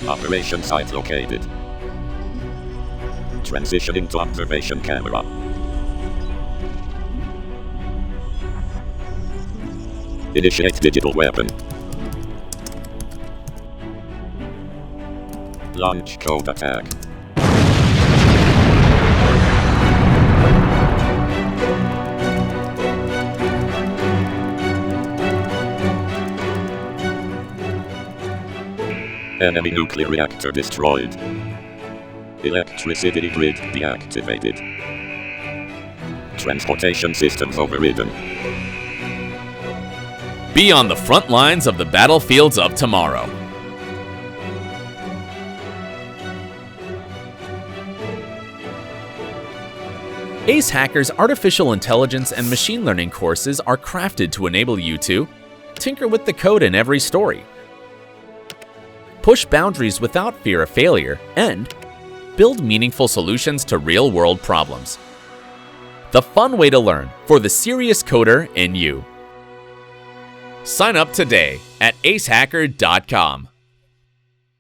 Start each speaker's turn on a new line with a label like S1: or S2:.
S1: Operation site located. Transitioning to observation camera. Initiate digital weapon. Launch code attack. Enemy nuclear reactor destroyed. Electricity grid deactivated. Transportation systems overridden.
S2: Be on the front lines of the battlefields of tomorrow. Ace Hacker's artificial intelligence and machine learning courses are crafted to enable you to tinker with the code in every story, push boundaries without fear of failure, and build meaningful solutions to real-world problems. The fun way to learn for the serious coder in you. Sign up today at acehacker.com.